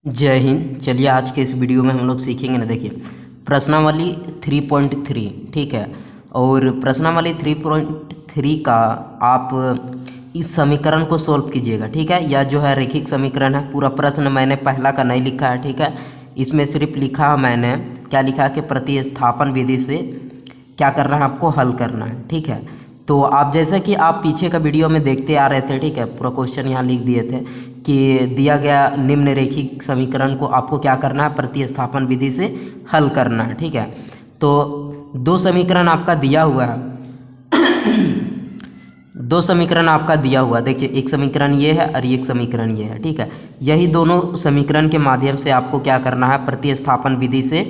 जय हिंद। चलिए आज के इस वीडियो में हम लोग सीखेंगे ना, देखिए प्रश्नावली 3.3 ठीक है। और प्रश्नावली 3.3 का आप इस समीकरण को सॉल्व कीजिएगा, ठीक है। यह जो है रैखिक समीकरण है। पूरा प्रश्न मैंने पहला का नहीं लिखा है, ठीक है। इसमें सिर्फ लिखा मैंने क्या लिखा कि प्रतिस्थापन विधि से क्या करना है, आपको हल करना है, ठीक है। तो आप जैसा कि आप पीछे का वीडियो में देखते आ रहे थे, ठीक है, पूरा क्वेश्चन यहाँ लिख दिए थे कि दिया गया निम्न रैखिक समीकरण को आपको क्या करना है, प्रतिस्थापन विधि से हल करना है, ठीक है। तो दो समीकरण आपका दिया हुआ है, दो समीकरण आपका दिया हुआ, देखिए एक समीकरण ये है और एक समीकरण ये है, ठीक है। यही दोनों समीकरण के माध्यम से आपको क्या करना है, प्रतिस्थापन विधि से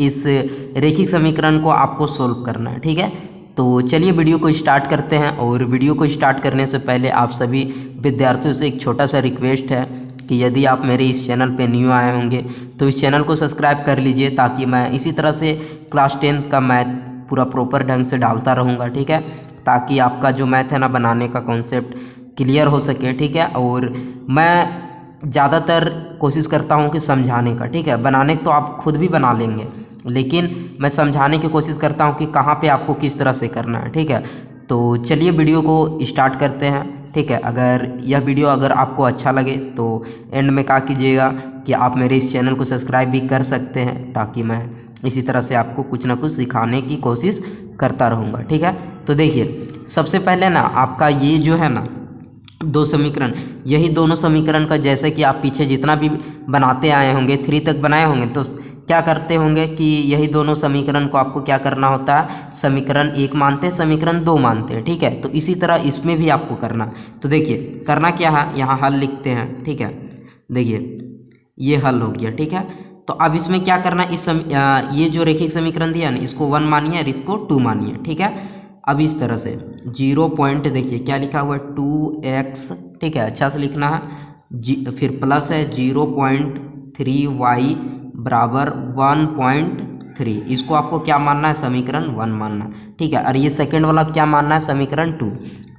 इस रैखिक समीकरण को आपको सोल्व करना है, ठीक है। तो चलिए वीडियो को स्टार्ट करते हैं। और वीडियो को स्टार्ट करने से पहले आप सभी विद्यार्थियों से एक छोटा सा रिक्वेस्ट है कि यदि आप मेरे इस चैनल पे न्यू आए होंगे तो इस चैनल को सब्सक्राइब कर लीजिए, ताकि मैं इसी तरह से क्लास 10 का मैथ पूरा प्रॉपर ढंग से डालता रहूँगा, ठीक है। ताकि आपका जो मैथ है ना, बनाने का कॉन्सेप्ट क्लियर हो सके, ठीक है। और मैं ज़्यादातर कोशिश करता हूँ कि समझाने का, ठीक है। बनाने तो आप खुद भी बना लेंगे, लेकिन मैं समझाने की कोशिश करता हूँ कि कहाँ पे आपको किस तरह से करना है, ठीक है। तो चलिए वीडियो को स्टार्ट करते हैं, ठीक है। अगर यह वीडियो अगर आपको अच्छा लगे तो एंड में क्या कीजिएगा कि आप मेरे इस चैनल को सब्सक्राइब भी कर सकते हैं, ताकि मैं इसी तरह से आपको कुछ ना कुछ सिखाने की कोशिश करता रहूँगा, ठीक है। तो देखिए सबसे पहले ना आपका ये जो है ना दो समीकरण, यही दोनों समीकरण का जैसे कि आप पीछे जितना भी बनाते आए होंगे 3 तक बनाए होंगे, तो क्या करते होंगे कि यही दोनों समीकरण को आपको क्या करना होता है, समीकरण 1 मानते हैं, समीकरण 2 मानते हैं, ठीक है। तो इसी तरह इसमें भी आपको करना है। तो देखिए करना क्या है, यहाँ हल लिखते हैं, ठीक है। देखिए ये हल हो गया, ठीक है। तो अब इसमें क्या करना है, ये जो रैखिक समीकरण दिया ना, इसको 1 मानिए और इसको 2 मानिए, ठीक है। अब इस तरह से 0 पॉइंट, देखिए क्या लिखा हुआ है 2x, ठीक है, अच्छा से लिखना है। फिर प्लस है 0.3y बराबर 1.3, इसको आपको क्या मानना है, समीकरण 1 मानना है, ठीक है। और ये सेकेंड वाला क्या मानना है, समीकरण 2।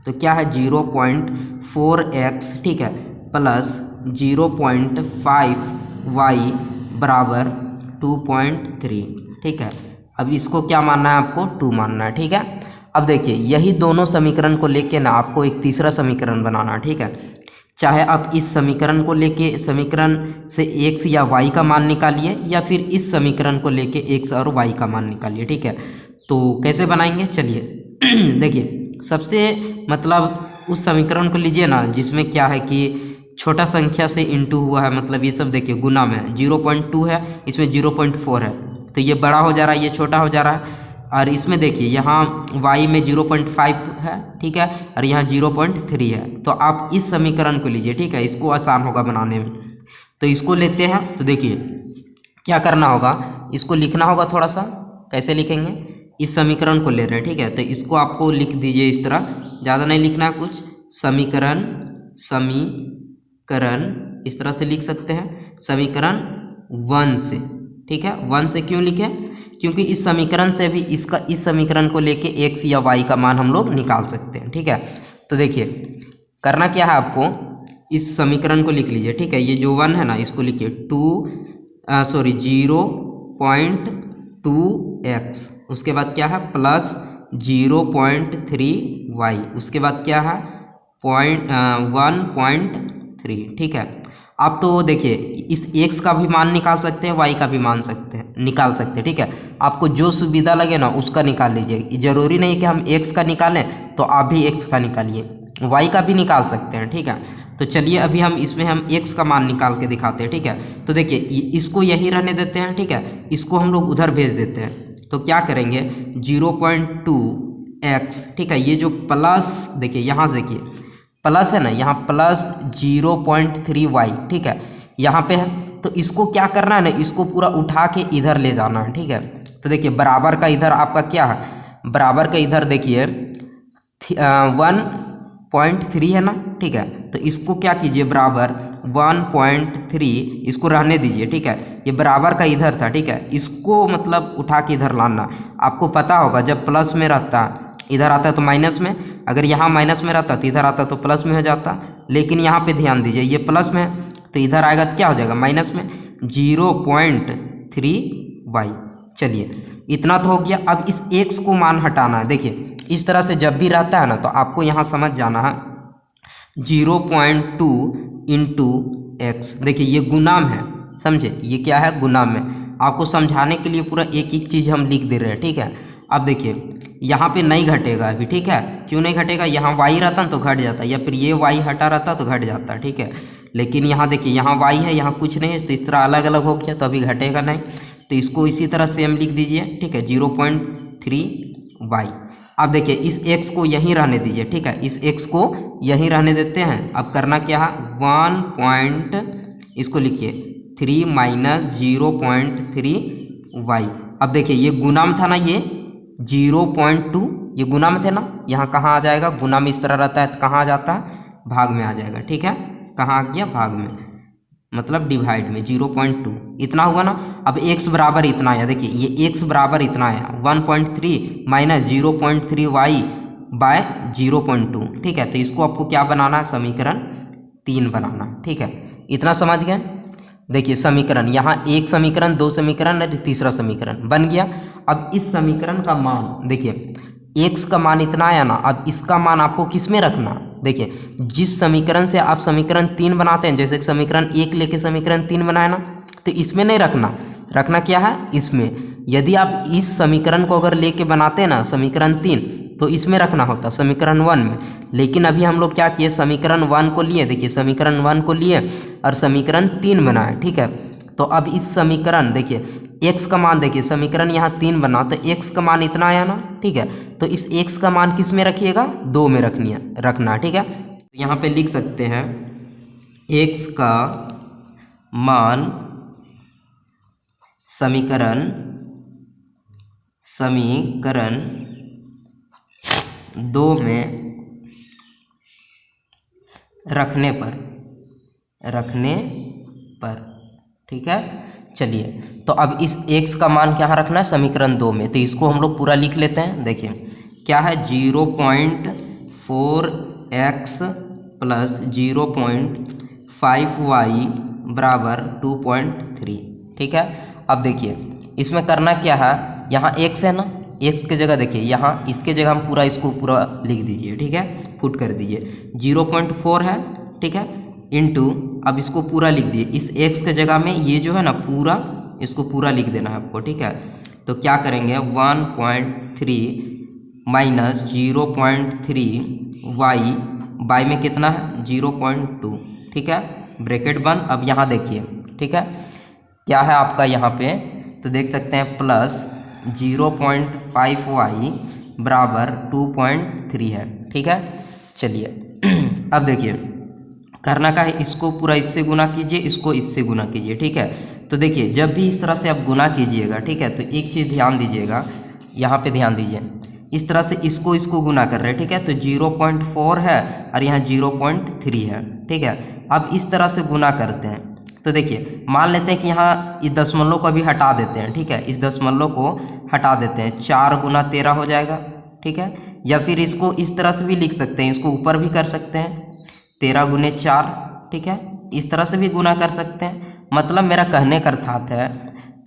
तो क्या है 0.4x, ठीक है, प्लस 0.5y बराबर 2.3, ठीक है। अब इसको क्या मानना है, आपको 2 मानना है, ठीक है। अब देखिए यही दोनों समीकरण को लेके ना आपको एक तीसरा समीकरण बनाना है, ठीक है। चाहे आप इस समीकरण को लेके समीकरण से x या y का मान निकालिए, या फिर इस समीकरण को लेके x और y का मान निकालिए, ठीक है। तो कैसे बनाएंगे, चलिए देखिए सबसे मतलब उस समीकरण को लीजिए ना जिसमें क्या है कि छोटा संख्या से इंटू हुआ है, मतलब ये सब देखिए गुना में 0.2 है, इसमें 0.4 है, तो ये बड़ा हो जा रहा है, ये छोटा हो जा रहा है। और इसमें देखिए यहाँ y में 0.5 है, ठीक है, और यहाँ 0.3 है। तो आप इस समीकरण को लीजिए, ठीक है, इसको आसान होगा बनाने में। तो इसको लेते हैं, तो देखिए क्या करना होगा, इसको लिखना होगा थोड़ा सा। कैसे लिखेंगे, इस समीकरण को ले रहे हैं, ठीक है। तो इसको आपको लिख दीजिए इस तरह, ज़्यादा नहीं लिखना है कुछ, समीकरण इस तरह से लिख सकते हैं, समीकरण 1 से, ठीक है। 1 से क्यों लिखें, क्योंकि इस समीकरण से भी इस समीकरण को लेके x या y का मान हम लोग निकाल सकते हैं, ठीक है। तो देखिए करना क्या है, आपको इस समीकरण को लिख लीजिए, ठीक है। ये जो 1 है ना, इसको लिखिए 0.2x, उसके बाद क्या है प्लस 0.3y, उसके बाद क्या है 1.3, ठीक है। आप तो देखिए इस x का भी मान निकाल सकते हैं, y का भी मान निकाल सकते हैं, ठीक है। आपको जो सुविधा लगे ना उसका निकाल लीजिए। ज़रूरी नहीं कि हम x का निकालें, तो आप भी x का निकालिए, y का भी निकाल सकते हैं, ठीक है। तो चलिए अभी हम इसमें हम x का मान निकाल के दिखाते हैं, ठीक है। तो देखिए इसको यही रहने देते हैं, ठीक है, इसको हम लोग उधर भेज देते हैं। तो क्या करेंगे 0.2x, ठीक है, ये जो प्लस देखिए यहाँ से देखिए प्लस है ना, यहाँ प्लस 0.3y, ठीक है, यहाँ पे है। तो इसको क्या करना है ना, इसको पूरा उठा के इधर ले जाना है, ठीक है। तो देखिए बराबर का इधर आपका क्या है, बराबर का इधर देखिए 1.3 है ना, ठीक है। तो इसको क्या कीजिए, बराबर 1.3 इसको रहने दीजिए, ठीक है। ये बराबर का इधर था, ठीक है, इसको मतलब उठा के इधर लाना। आपको पता होगा जब प्लस में रहता इधर आता तो माइनस में, अगर यहाँ माइनस में रहता तो इधर आता तो प्लस में हो जाता। लेकिन यहाँ पे ध्यान दीजिए ये प्लस में है, तो इधर आएगा तो क्या हो जाएगा माइनस में 0.3y। चलिए इतना तो हो गया। अब इस x को मान हटाना है। देखिए इस तरह से जब भी रहता है ना तो आपको यहाँ समझ जाना है 0.2 इंटू एक्स। देखिए ये गुणाम है, समझे, ये क्या है गुणाम में। आपको समझाने के लिए पूरा एक एक चीज़ हम लिख दे रहे हैं, ठीक है। अब देखिए यहाँ पे नहीं घटेगा अभी, ठीक है। क्यों नहीं घटेगा, यहाँ y रहता ना तो घट जाता, या फिर ये y हटा रहता तो घट जाता, ठीक है। लेकिन यहाँ देखिए यहाँ y है, यहाँ कुछ नहीं है, तो इस तरह अलग अलग हो गया तो अभी घटेगा नहीं। तो इसको इसी तरह सेम लिख दीजिए, ठीक है, 0.3y। अब देखिए इस x को यहीं रहने दीजिए, ठीक है, इस x को यहीं रहने देते हैं। अब करना क्या है, 1. इसको लिखिए 3 माइनस 0.3y। अब देखिए ये गुणाम था ना, ये 0.2 ये गुणाम थे ना, यहाँ कहाँ आ जाएगा, गुणाम इस तरह रहता है तो कहाँ आ जाता है, भाग में आ जाएगा, ठीक है। कहाँ आ गया, भाग में, मतलब डिवाइड में 0.2 इतना हुआ ना। अब x बराबर इतना आया, देखिए ये x बराबर इतना आया 1.3 माइनस 0.3y बाय 0.2, ठीक है। तो इसको आपको क्या बनाना है, समीकरण 3 बनाना, ठीक है। इतना समझ गए। देखिए समीकरण यहाँ एक समीकरण, दो समीकरण और तीसरा समीकरण बन गया। अब इस समीकरण का मान देखिए x का मान इतना आया ना, अब इसका मान आपको किस में रखना। देखिए जिस समीकरण से आप समीकरण 3 बनाते हैं, जैसे समीकरण 1 लेके समीकरण 3 बनाए ना, तो इसमें नहीं रखना, रखना क्या है इसमें। यदि आप इस समीकरण को अगर लेके बनाते हैं ना समीकरण 3, तो इसमें रखना होता समीकरण 1 में। लेकिन अभी हम लोग क्या किए, समीकरण 1 को लिए, देखिए समीकरण 1 को लिए और समीकरण 3 बनाए, ठीक है। तो अब इस समीकरण देखिए x का मान, देखिए समीकरण यहाँ 3 बना तो x का मान इतना आया ना, ठीक है। तो इस x का मान किस में रखिएगा, 2 में रखना, ठीक है। तो यहाँ पे लिख सकते हैं x का मान समीकरण 2 में रखने पर, ठीक है। चलिए तो अब इस x का मान क्या रखना है, समीकरण 2 में। तो इसको हम लोग पूरा लिख लेते हैं। देखिए क्या है, 0.4x प्लस 0.5y बराबर 2.3, ठीक है। अब देखिए इसमें करना क्या है, यहाँ x है ना, x की जगह देखिए यहाँ इसके जगह हम पूरा इसको पूरा लिख दीजिए, ठीक है, पुट कर दीजिए। 0.4 है, ठीक है, इंटू अब इसको पूरा लिख दिए, इस x के जगह में ये जो है ना पूरा, इसको पूरा लिख देना है आपको, ठीक है। तो क्या करेंगे, 1.3 माइनस 0.3y बाई में कितना है 0.2, ठीक है, ब्रैकेट बंद। अब यहाँ देखिए, ठीक है, क्या है आपका यहाँ पे, तो देख सकते हैं प्लस 0.5y बराबर 2.3 है, ठीक है। चलिए अब देखिए करना क्या है, इसको पूरा इससे गुना कीजिए, इसको इससे गुना कीजिए, ठीक है। तो देखिए जब भी इस तरह से आप गुना कीजिएगा, ठीक है, तो एक चीज़ ध्यान दीजिएगा, यहाँ पे ध्यान दीजिए, इस तरह से इसको गुना कर रहे हैं, ठीक है। तो 0.4 है और यहाँ 0.3 है, ठीक है। अब इस तरह से गुना करते हैं, तो देखिए मान लेते हैं कि यहाँ इस दशमलव को अभी हटा देते हैं, ठीक है, इस दशमलव को हटा देते हैं, 4 गुना 13 हो जाएगा, ठीक है। या फिर इसको इस तरह से भी लिख सकते हैं, इसको ऊपर भी कर सकते हैं, 13 गुने 4, ठीक है, इस तरह से भी गुना कर सकते हैं। मतलब मेरा कहने का अर्थात है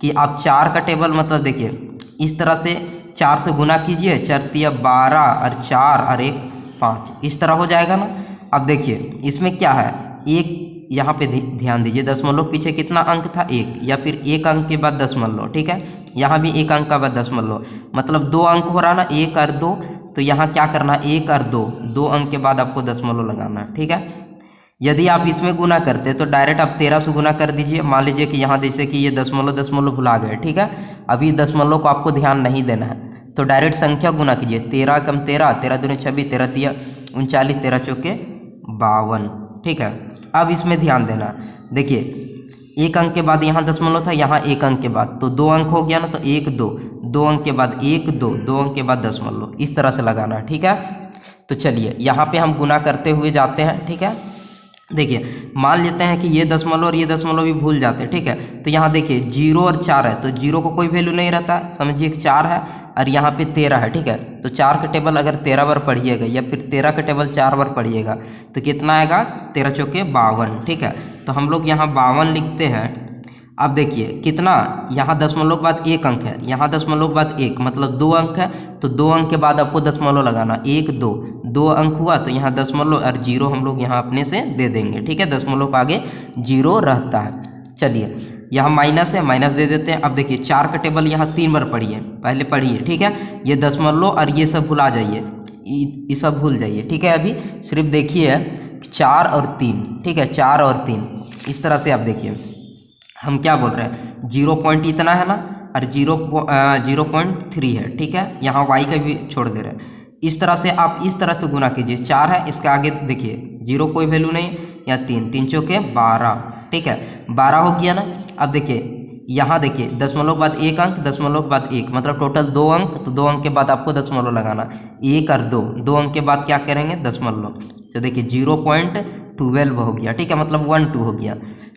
कि आप 4 का टेबल, मतलब देखिए इस तरह से 4 से गुना कीजिए, 4 तिया 12 और 4 और 1 5, इस तरह हो जाएगा ना। अब देखिए इसमें क्या है, एक यहाँ पे ध्यान दीजिए, दशमलव पीछे कितना अंक था, 1, या फिर 1 अंक के बाद दशमलव, ठीक है। यहाँ भी 1 अंक का बाद दशमलव, मतलब 2 अंक हो रहा ना, 1 और 2। तो यहाँ क्या करना, 1 और 2 अंक के बाद आपको दशमलव लगाना है, ठीक है। यदि आप इसमें गुना करते तो डायरेक्ट आप 13 से गुना कर दीजिए। मान लीजिए कि यहाँ जैसे कि ये दशमलव भुला गए, ठीक है, अभी दशमलव को आपको ध्यान नहीं देना है, तो डायरेक्ट संख्या गुना कीजिए, 13 कम 13, 13 दूनी 26, 13 तिया 39, 13 चौके 52, ठीक है। अब इसमें ध्यान देना, देखिए 1 अंक के बाद यहाँ दशमलव था, यहाँ 1 अंक के बाद, तो 2 अंक हो गया ना, तो 1 2 अंक के बाद 1 2 अंक के बाद दशमलव, इस तरह से लगाना, ठीक है। तो चलिए यहाँ पे हम गुना करते हुए जाते हैं, ठीक है। देखिए मान लेते हैं कि ये दशमलव और ये दशमलव भी भूल जाते हैं, ठीक है। तो यहाँ देखिए 0 और 4 है, तो 0 को कोई वैल्यू नहीं रहता, समझिए 4 है, और यहाँ पे 13 है, ठीक है। तो 4 का टेबल अगर 13 बार पढ़िएगा या फिर 13 का टेबल 4 बार पढ़िएगा तो कितना आएगा, 13 चौके 52, ठीक है। तो हम लोग यहाँ 52 लिखते हैं। अब देखिए कितना, यहाँ दशमलव के बाद 1 अंक है, यहाँ दशमलव के बाद 1 मतलब 2 अंक है, तो 2 अंक के बाद आपको दशमलव लगाना, 1 2 अंक हुआ, तो यहाँ दशमलव और 0 हम लोग यहाँ अपने से दे देंगे, ठीक है। दशमलव के आगे 0 रहता है। चलिए यहाँ माइनस है, माइनस दे देते हैं। अब देखिए 4 का टेबल यहाँ 3 बार पढ़िए, पहले पढ़िए, ठीक है। ये दशमलव और ये सब भुला जाइए, ये सब भूल जाइए, ठीक है। अभी सिर्फ देखिए 4 और 3, ठीक है, 4 और 3 इस तरह से आप देखिए हम क्या बोल रहे हैं, 0 पॉइंट इतना है ना, और 0.3 है, ठीक है। यहाँ y का भी छोड़ दे रहे हैं। इस तरह से आप इस तरह से गुना कीजिए, 4 है, इसके आगे देखिए 0 कोई वैल्यू नहीं, या 3 चौके 12, ठीक है, 12 हो गया ना। अब देखिए यहाँ देखिए दशमलव के बाद 1 अंक, दशमलव के बाद 1 मतलब टोटल 2 अंक, तो 2 अंक के बाद आपको दशमलव लगाना, 1 और 2 अंक के बाद क्या करेंगे, दशमलव। तो देखिए 0.12 हो गया, ठीक है, मतलब 12 हो गया।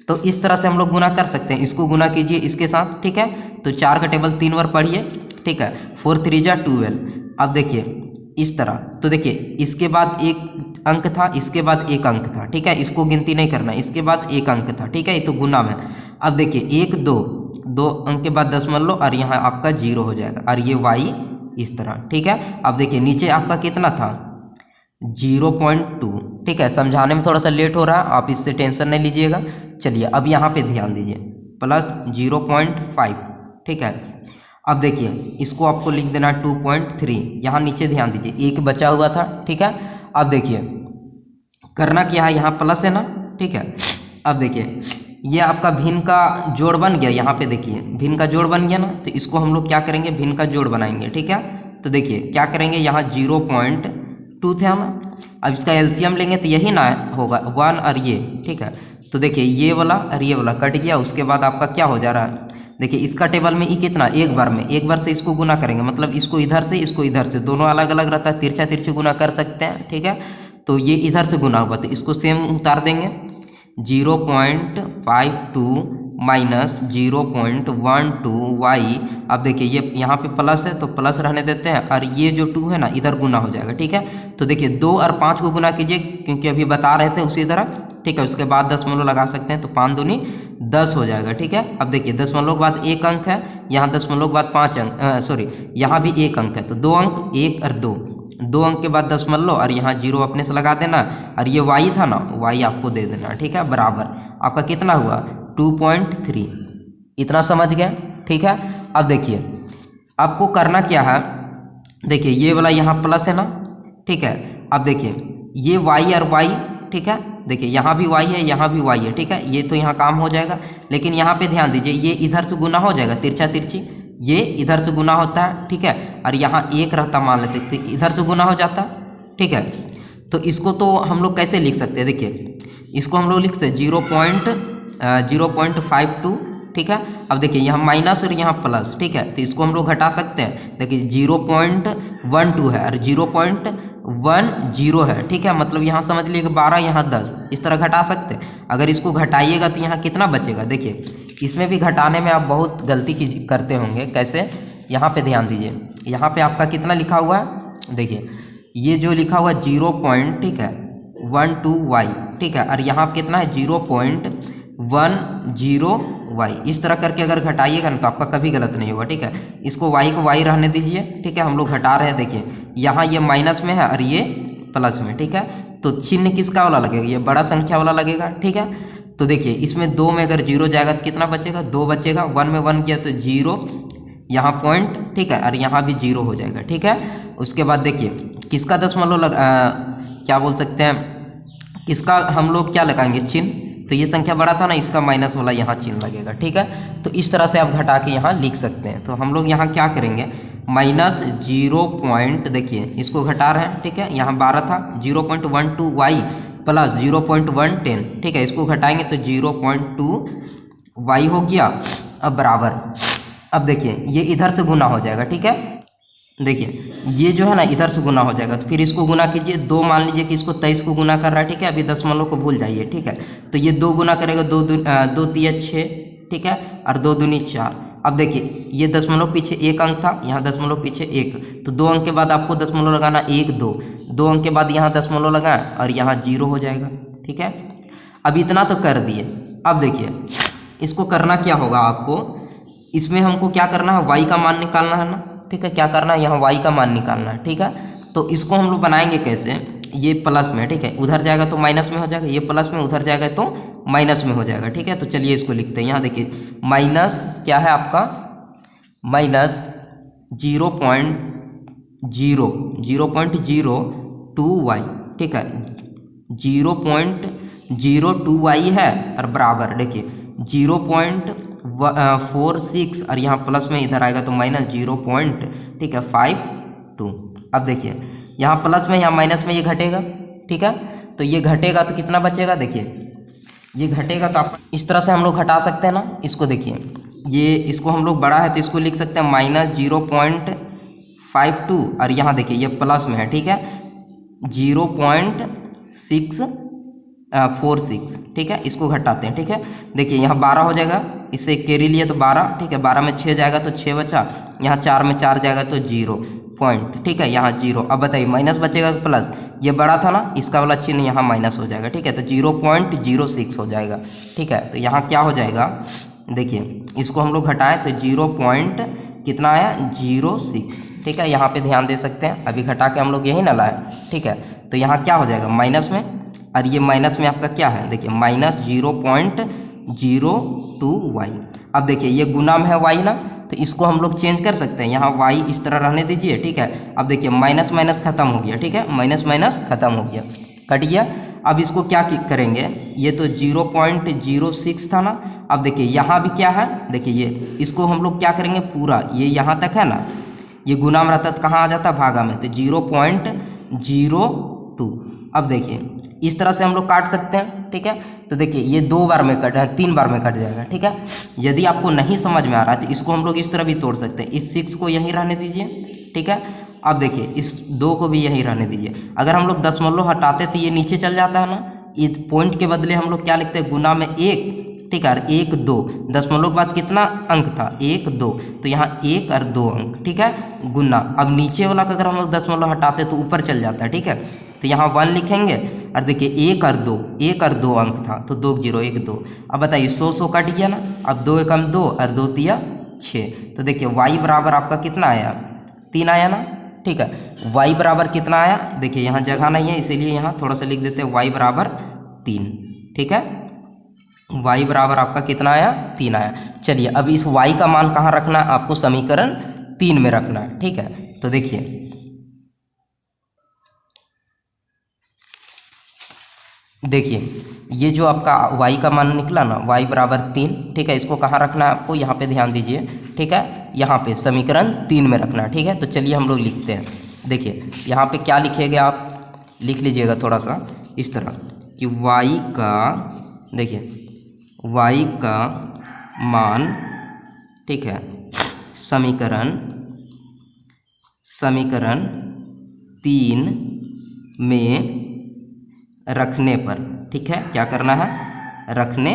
तो इस तरह से हम लोग गुना कर सकते हैं, इसको गुना कीजिए इसके साथ, ठीक है। तो 4 का टेबल 3 बार पढ़िए, ठीक है, 4 3 जा 12। अब देखिए इस तरह, तो देखिए इसके बाद 1 अंक था, इसके बाद 1 अंक था, ठीक है, इसको गिनती नहीं करना, इसके बाद 1 अंक था, ठीक है, ये तो गुना में। अब देखिए 1 2 अंक के बाद दशमलव और यहाँ आपका 0 हो जाएगा, और ये y इस तरह, ठीक है। अब देखिए नीचे आपका कितना था, 0.2, ठीक है। समझाने में थोड़ा सा लेट हो रहा है, आप इससे टेंशन नहीं लीजिएगा। चलिए अब यहाँ पे ध्यान दीजिए, प्लस 0.5, ठीक है। अब देखिए इसको आपको लिख देना 2.3, यहाँ नीचे ध्यान दीजिए 1 बचा हुआ था, ठीक है। अब देखिए करना क्या है, यहाँ प्लस है ना, ठीक है। अब देखिए ये आपका भिन्न का जोड़ बन गया, यहाँ पे देखिए भिन्न का जोड़ बन गया ना, तो इसको हम लोग क्या करेंगे, भिन्न का जोड़ बनाएंगे, ठीक है। तो देखिए क्या करेंगे, यहाँ 0.2 थे हम, अब इसका एलसीएम लेंगे तो यही ना होगा 1 और ये, ठीक है। तो देखिए ये वाला और ये वाला कट गया, उसके बाद आपका क्या हो जा रहा है, देखिए इसका टेबल में ई कितना, एक बार से इसको गुना करेंगे, मतलब इसको इधर से इसको इधर से, दोनों अलग अलग रहता है, तिरछा तिरछी गुना कर सकते हैं, ठीक है। तो ये इधर से गुना हुआ तो इसको सेम उतार देंगे, 0.52 माइनस 0.12y। अब देखिए ये यहाँ पे प्लस है तो प्लस रहने देते हैं, और ये जो 2 है ना इधर गुना हो जाएगा, ठीक है। तो देखिए 2 और 5 को गुना कीजिए, क्योंकि अभी बता रहे थे उसी तरह, ठीक है। उसके बाद दशमलव लगा सकते हैं, तो 5 दूनी 10 हो जाएगा, ठीक है। अब देखिए दशमलव के बाद 1 अंक है, यहाँ दशमलव के बाद 5 अंक, सॉरी यहाँ भी 1 अंक है, तो 2 अंक, 1 और 2 अंक के बाद दशमलव, और यहाँ 0 अपने से लगा देना, और ये y था ना, y आपको दे देना, ठीक है, बराबर आपका कितना हुआ 2.3। इतना समझ गए, ठीक है। अब देखिए आपको करना क्या है, देखिए ये वाला यहाँ प्लस है ना, ठीक है। अब देखिए ये y और y, ठीक है, देखिए यहाँ भी y है, यहाँ भी y है, ठीक है। ये तो यहाँ काम हो जाएगा, लेकिन यहाँ पे ध्यान दीजिए ये इधर से गुना हो जाएगा, तिरछा तिरछी ये इधर से गुना होता है, ठीक है। और यहाँ 1 रहता मान लेते, तो इधर से गुना हो जाता, ठीक है। तो इसको तो हम लोग कैसे लिख सकते हैं, देखिए इसको हम लोग लिखते हैं 0.52, ठीक है। अब देखिए यहाँ माइनस और यहाँ प्लस, ठीक है, तो इसको हम लोग घटा सकते हैं। देखिए 0.12 है और 0.10 है, ठीक है, मतलब यहाँ समझ लीजिए 12 यहाँ 10, इस तरह घटा सकते हैं। अगर इसको घटाइएगा तो यहाँ कितना बचेगा, देखिए इसमें भी घटाने में आप बहुत गलती करते होंगे, कैसे, यहाँ पे ध्यान दीजिए, यहाँ पे आपका कितना लिखा हुआ है, देखिए ये जो लिखा हुआ 0. ठीक है 12y, ठीक है, और यहाँ कितना है 0.10y। इस तरह करके अगर घटाइएगा ना तो आपका कभी गलत नहीं होगा, ठीक है। इसको y को y रहने दीजिए, ठीक है, हम लोग घटा रहे हैं। देखिए यहाँ ये माइनस में है और ये प्लस में, ठीक है, तो चिन्ह किसका वाला लगेगा, ये बड़ा संख्या वाला लगेगा, ठीक है। तो देखिए इसमें 2 में अगर 0 जाएगा तो कितना बचेगा, 2 बचेगा, 1 में 1 गया तो 0, यहाँ पॉइंट, ठीक है, और यहाँ भी 0 हो जाएगा, ठीक है। उसके बाद देखिए किसका दशमलव क्या बोल सकते हैं, किसका हम लोग क्या लगाएंगे चिन्ह, तो ये संख्या बड़ा था ना, इसका माइनस वाला यहाँ चिन्ह लगेगा, ठीक है। तो इस तरह से आप घटा के यहाँ लिख सकते हैं। तो हम लोग यहाँ क्या करेंगे, -0. देखिए इसको घटा रहे हैं, ठीक है, यहाँ 12 था, 0.12y प्लस 0.110, ठीक है, इसको घटाएंगे तो 0.2y हो गया। अब बराबर, अब देखिए ये इधर से गुना हो जाएगा, ठीक है, देखिए ये जो है ना इधर से गुना हो जाएगा, तो फिर इसको गुना कीजिए, 2 मान लीजिए कि इसको 23 को गुना कर रहा है, ठीक है, अभी दशमलव को भूल जाइए, ठीक है। तो ये 2 गुना करेगा, 2 3 6, ठीक है, और 2 दूनी 4, अब देखिए ये दशमलव पीछे एक अंक था, यहाँ दशमलव पीछे एक, तो 2 अंक के बाद आपको दशमलव लगाना 1 2, 2 अंक के बाद यहाँ दशमलव लगाएं और यहाँ 0 हो जाएगा। ठीक है, अब इतना तो कर दिए। अब देखिए इसको करना क्या होगा आपको, इसमें हमको क्या करना है, y का मान निकालना है ना। ठीक है, क्या करना है, यहाँ y का मान निकालना है। ठीक है, तो इसको हम लोग बनाएंगे कैसे, ये प्लस में, ठीक है, उधर जाएगा तो माइनस में हो जाएगा, ये प्लस में उधर जाएगा तो माइनस में हो जाएगा। ठीक है, तो चलिए इसको लिखते हैं। यहाँ देखिए माइनस क्या है आपका, माइनस 0.02y। ठीक है, 0.02y है और बराबर देखिए 0.46 और यहाँ प्लस में इधर आएगा तो माइनस 0.52। अब देखिए यहाँ प्लस में यहाँ माइनस में ये घटेगा। ठीक है, तो ये घटेगा तो कितना बचेगा, देखिए ये घटेगा तो आप इस तरह से हम लोग घटा सकते हैं ना। इसको देखिए, ये इसको हम लोग बड़ा है तो इसको लिख सकते हैं माइनस 0.52 और यहाँ देखिए ये प्लस में है। ठीक है, 0.646। ठीक है, इसको घटाते हैं। ठीक है, देखिए यहाँ 12 हो जाएगा, इससे कैरी लिए तो 12। ठीक है, 12 में 6 जाएगा तो 6 बचा, यहाँ 4 में 4 जाएगा तो 0 पॉइंट। ठीक है, यहाँ 0। अब बताइए माइनस बचेगा प्लस, ये बड़ा था ना, इसका वाला चिन्ह यहाँ माइनस हो जाएगा। ठीक है, तो 0.06 हो जाएगा। ठीक है, तो यहाँ क्या हो जाएगा, देखिए इसको हम लोग घटाएं तो 0 पॉइंट कितना आया, 06। ठीक है, यहाँ पे ध्यान दे सकते हैं, अभी घटा के हम लोग यही ना लाए। ठीक है, तो यहाँ क्या हो जाएगा माइनस में, और ये माइनस में आपका क्या है, देखिए माइनस 0.02y। अब देखिए ये गुना में है y ना, तो इसको हम लोग चेंज कर सकते हैं, यहाँ y इस तरह रहने दीजिए। ठीक है, अब देखिए माइनस माइनस खत्म हो गया। ठीक है, माइनस माइनस खत्म हो गया, कट गया। अब इसको क्या करेंगे, ये तो 0.06 था ना। अब देखिए यहाँ भी क्या है, देखिए ये इसको हम लोग क्या करेंगे, पूरा ये यहाँ तक है ना, ये गुना में रहता तो कहाँ आ जाता, भागा में, तो 0.02। अब देखिए इस तरह से हम लोग काट सकते हैं। ठीक है, तो देखिए ये 2 बार में कट 3 बार में कट जाएगा। ठीक है, यदि आपको नहीं समझ में आ रहा है तो इसको हम लोग इस तरह भी तोड़ सकते हैं, इस 6 को यहीं रहने दीजिए। ठीक है, अब देखिए इस 2 को भी यहीं रहने दीजिए। अगर हम लोग दशमलव हटाते तो ये नीचे चल जाता है ना, ये पॉइंट के बदले हम लोग क्या लिखते हैं, गुना में 1। ठीक है, 1 2, दशमलव के बाद कितना अंक था, 1 2, तो यहाँ 1 और 2 अंक। ठीक है, गुना। अब नीचे वाला का अगर हम लोग दशमलव हटाते तो ऊपर चल जाता है। ठीक है, तो यहाँ 1 लिखेंगे और देखिए 1 और 2 अंक था, तो 2 0 1 2। अब बताइए 100 कट गया ना, अब 2 एकम 2 और 2 तिया 6। तो देखिए y बराबर आपका कितना आया, 3 आया ना। ठीक है, y बराबर कितना आया, देखिए यहाँ जगह नहीं है इसीलिए यहाँ थोड़ा सा लिख देते हैं, y बराबर 3। ठीक है, y बराबर आपका कितना आया, 3 आया। चलिए अब इस y का मान कहाँ रखना है, आपको समीकरण 3 में रखना है। ठीक है, तो देखिए ये जो आपका y का मान निकला ना, y बराबर 3। ठीक है, इसको कहाँ रखना है आपको, यहाँ पे ध्यान दीजिए। ठीक है, यहाँ पे समीकरण 3 में रखना है। ठीक है, तो चलिए हम लोग लिखते हैं। देखिए यहाँ पे क्या लिखेंगे, आप लिख लीजिएगा थोड़ा सा इस तरह कि y का, देखिए y का मान, ठीक है, समीकरण 3 में रखने पर। ठीक है, क्या करना है, रखने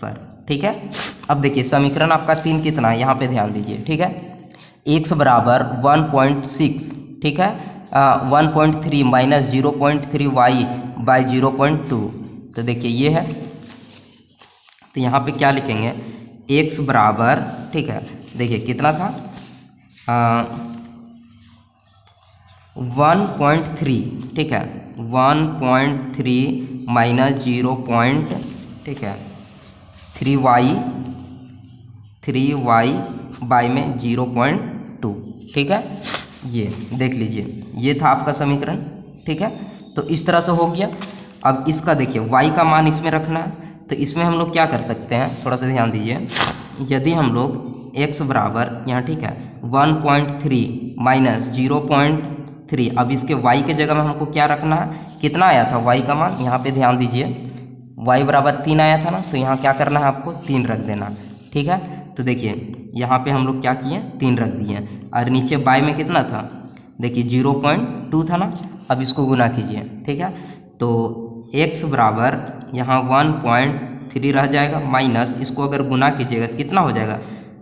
पर। ठीक है, अब देखिए समीकरण आपका 3 कितना है, यहाँ पे ध्यान दीजिए। ठीक है, x बराबर 1.6। ठीक है, 1.3 माइनस 0.3y बाई 0.2। तो देखिए ये है, तो यहाँ पे क्या लिखेंगे, x बराबर, ठीक है, देखिए कितना था, 1.3। ठीक है, 1.3 माइनस 0. ठीक है 3y बाई में 0.2। ठीक है, ये देख लीजिए, ये था आपका समीकरण। ठीक है, तो इस तरह से हो गया। अब इसका देखिए y का मान इसमें रखना है, तो इसमें हम लोग क्या कर सकते हैं, थोड़ा सा ध्यान दीजिए। यदि हम लोग x बराबर यहाँ, ठीक है, 1.3 माइनस 0.3, अब इसके y के जगह में हमको क्या रखना है, कितना आया था y का मान, यहाँ पे ध्यान दीजिए, y बराबर 3 आया था ना, तो यहाँ क्या करना है आपको, 3 रख देना। ठीक है, तो देखिए यहाँ पे हम लोग क्या किए, 3 रख दिए, और नीचे y में कितना था, देखिए 0.2 था ना। अब इसको गुना कीजिए। ठीक है, तो x बराबर यहाँ 1.3 रह जाएगा, माइनस इसको अगर गुना कीजिएगा तो कितना हो जाएगा,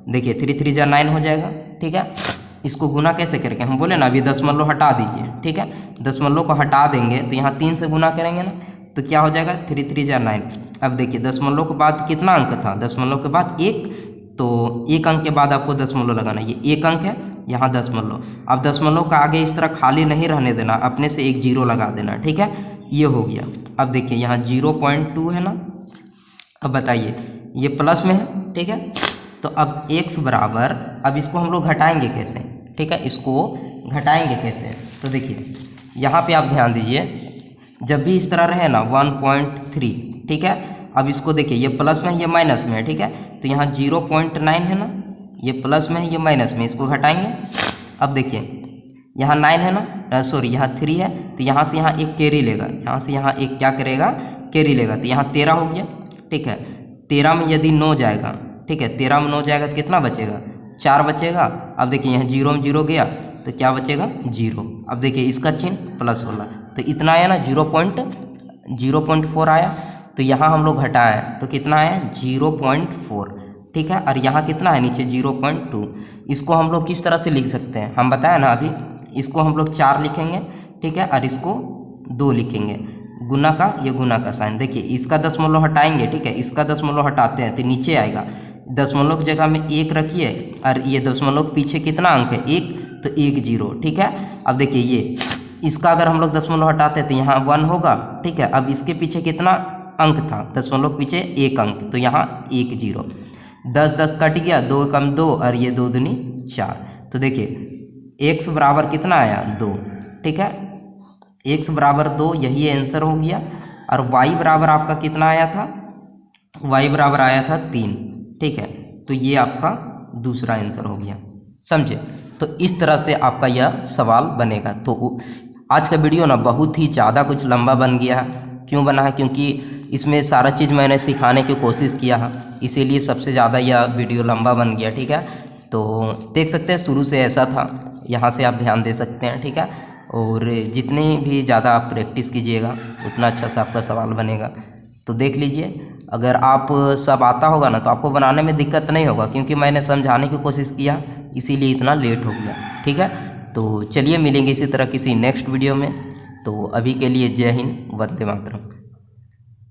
देखिए 3 3 जा 9 हो जाएगा, ठीक है। इसको गुना कैसे करेंगे, हम बोले ना अभी दशमलव हटा दीजिए, ठीक है। दशमलव को हटा देंगे तो यहाँ 3 से गुना करेंगे ना, तो क्या हो जाएगा 3 3 जा 9। अब देखिए दशमलव के बाद कितना अंक था, दशमलव के बाद 1, तो 1 अंक के बाद आपको दशमलव लगाना, ये 1 अंक है, यहाँ दशमलव। अब दशमलव का आगे इस तरह खाली नहीं रहने देना, अपने से एक जीरो लगा देना, ठीक है। ये हो गया। अब देखिए यहाँ 0.2 है ना। अब बताइए ये प्लस में है, ठीक है। तो अब x बराबर, अब इसको हम लोग घटाएंगे कैसे, ठीक है, इसको घटाएंगे कैसे, तो देखिए यहाँ पे आप ध्यान दीजिए, जब भी इस तरह रहे ना 1.3, ठीक है। अब इसको देखिए ये प्लस में है, ये माइनस में है, ठीक है। तो यहाँ 0.9 है ना, ये प्लस में है, ये माइनस में, इसको घटाएंगे। अब देखिए यहाँ 9 है ना, सॉरी यहाँ 3 है, तो यहाँ से यहाँ एक कैरी लेगा, यहाँ से यहाँ एक क्या करेगा, कैरी लेगा, तो यहाँ 13 हो गया, ठीक है। 13 में यदि 9 जाएगा, ठीक है, 13 में 9 जाएगा तो कितना बचेगा, 4 बचेगा। अब देखिए यहाँ 0 में 0 गया तो क्या बचेगा, 0। अब देखिए इसका चिन्ह प्लस वाला, तो इतना आया ना 0.4 आया, तो यहाँ हम लोग घटाया तो कितना आया 0.4, ठीक है। और यहाँ कितना है नीचे 0.2। इसको हम लोग किस तरह से लिख सकते हैं, हम बताया ना अभी, इसको हम लोग 4 लिखेंगे, ठीक है, और इसको 2 लिखेंगे, गुना का, ये गुना का साइन। देखिए इसका दशमलव हटाएंगे, ठीक है, इसका दशमलव हटाते हैं तो नीचे आएगा, दशमलव की जगह में 1 रखिए, और ये दशमलव के पीछे कितना अंक है 1, तो 1 0, ठीक है। अब देखिए ये इसका अगर हम लोग दशमलव हटाते हैं तो यहाँ 1 होगा, ठीक है। अब इसके पीछे कितना अंक था, दशमलव के पीछे 1 अंक, तो यहाँ 1 0, 10 10 कट गया, 2 कम 2, और ये 2 दूनी 4। तो देखिए x बराबर कितना आया 2, ठीक है, x बराबर 2, यही आंसर हो गया। और y बराबर आपका कितना आया था, y बराबर आया था 3, ठीक है। तो ये आपका दूसरा आंसर हो गया, समझे। तो इस तरह से आपका यह सवाल बनेगा। तो आज का वीडियो ना बहुत ही ज़्यादा कुछ लंबा बन गया है, क्यों बना है, क्योंकि इसमें सारा चीज़ मैंने सिखाने की कोशिश किया है, इसीलिए सबसे ज़्यादा यह वीडियो लंबा बन गया, ठीक है। तो देख सकते हैं शुरू से ऐसा था, यहाँ से आप ध्यान दे सकते हैं, ठीक है। और जितनी भी ज़्यादा आप प्रैक्टिस कीजिएगा उतना अच्छा से आपका सवाल बनेगा। तो देख लीजिए, अगर आप सब आता होगा ना तो आपको बनाने में दिक्कत नहीं होगा, क्योंकि मैंने समझाने की कोशिश किया, इसीलिए इतना लेट हो गया, ठीक है। तो चलिए मिलेंगे इसी तरह किसी नेक्स्ट वीडियो में। तो अभी के लिए जय हिंद, वंदे मातरम।